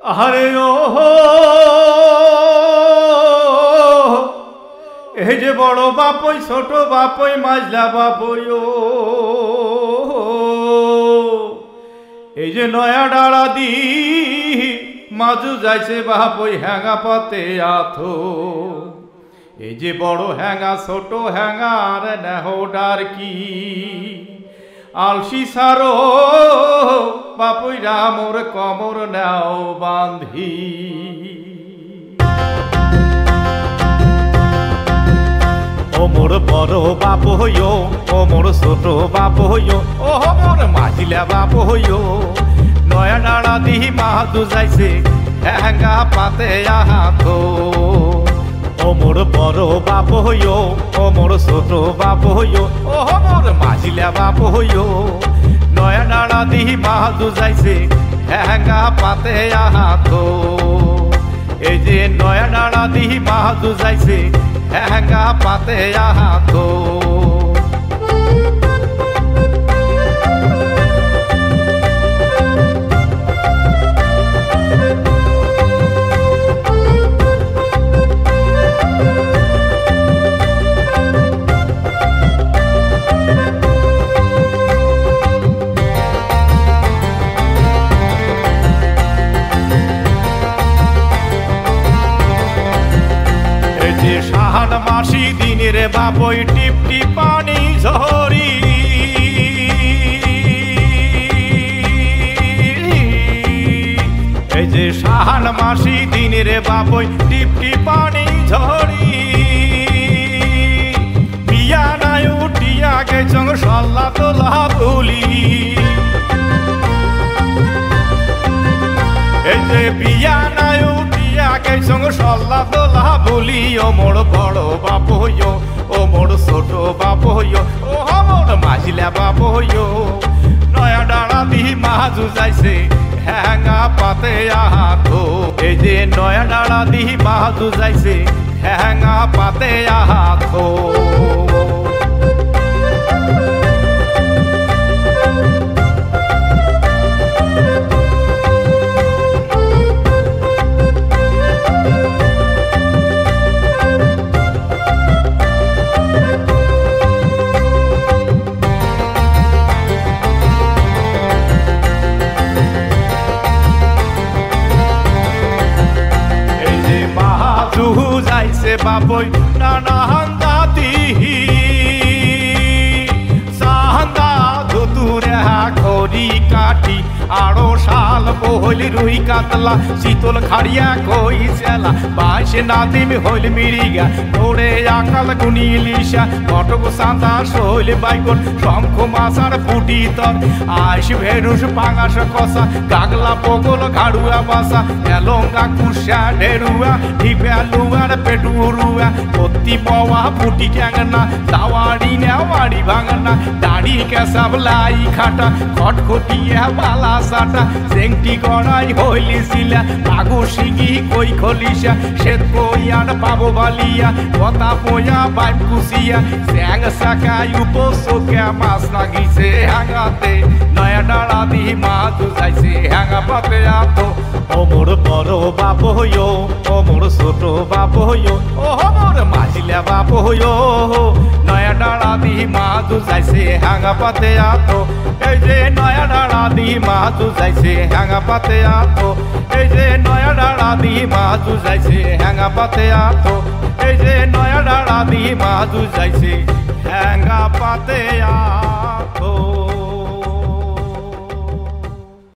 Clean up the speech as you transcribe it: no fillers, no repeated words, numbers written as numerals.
আরে ও এই যে বড় বাপই ছোট বাপই মাঝলা বাপই ও এই যে নয়া ডাড়া দি মাজু যাইছে বাপই হ্যাঙা পাতে আথো এই যে বড় হ্যাঙা ছোট হ্যাঙার নেহডার কি আলসি সারো বাপই রামর কমর নাও বান্ধি ও মোর বড় বাপ হইও ও মোর ছোট বাপ হইও ও মোর মাঝিলা বাপ হইও নয়া ডাড়া দিহি মাহাদু যাইছে হ্যাঙ্গা পাতে আহাতো ও মোর বড় বাপ হইও ও মোর ছোট বাপ হইও ও মোর মাঝিলা বাপ হইও নয়া ডাড়া দিহি মাহাদু যাইছে হ্যাঙ্গা পাতে আহাতো এই যে নয়া ডাড়া দিহি মাহাদু যাইছে হ্যাঙ্গা পাতে আহাতো শাহান মাসি দিনের বাপই টিপ টিপ পানি ঝরি এই যে শাহান মাসি দিনের বাপই টিপ টিপ পানি ঝরি বিয়া নাই উঠিয়া গেছং সল্লা তোলা বলি এই যে বিয়া নাই উঠিয়া গেছং সল্লা তোলা বলি ও মোর বড় বাপ হইও ও মোর ছোট বাপ হইও ও মোর মাঝিলা বাপ হইও নয়া ডাড়া দিহি মাহাজু যাইছে হ্যাঙ্গা পাতে আহাতো এই যে নয়া ডাড়া দিহি মাহাজু যাইছে হ্যাঙ্গা পাতে আহাতো যাইছে বাপই নানা হান্দা দিহি সান্দা ধুতুরে খড়ি কাটি আড়ো শাল বহলি রুই কাতলা শীতল খাড়িয়া কই চেলা বাইশে নাদিম হইল মিরিগা ওরে আকাল গুনি লিসা কটক সান্দা শৈল বাইকন শঙ্খ মাছার পুটি তর আইস ভেরুস পাঙাস কষা গাগলা পগল ঘাড়ুয়া বাসা এলঙ্গা কুষা ঢেরুয়া ঢিপা লুয়ার পেটুরুয়া কত্তি পাওয়া পুটি ক্যাংনা দাওয়াড়ি নেওয়াড়ি ভাঙনা দাড়ি কেসাব লাই খাটা খটখটিয়া বালা সাটা চেংটি গড়াই হইলি শিলা আগু শিগি কই খলিসা শ্বেত কইয়ার পাবো বালিয়া কথা পোয়া বাইপ কুসিয়া স্যাং সাকাই উপসোকা মাছ লাগিছে হ্যাঙ্গাতে নয়া ডাড়া দিহি মাহাদু যাইছে হ্যাঙ্গা পাতে আতো ও মোর বড় বাপ হইও ও মোর ছোট বাপ হইও ও মোর মাঝিলা বাপ হইও নয়া ডাড়া দিহি মাহাদু যাইছে হ্যাঙ্গা পাতে আতো এই যে নয়া ডাড়া দিহি মাহাদু যাইছে হ্যাঙ্গা পাতে আতো এই যে নয়া ডাড়া দিহি মাহাদু যাইছে হ্যাঙ্গা পাতে আতো এই যে নয়া ডাড়া দিহি মাহাদু যাইছে হ্যাঙ্গা পাতে আতো।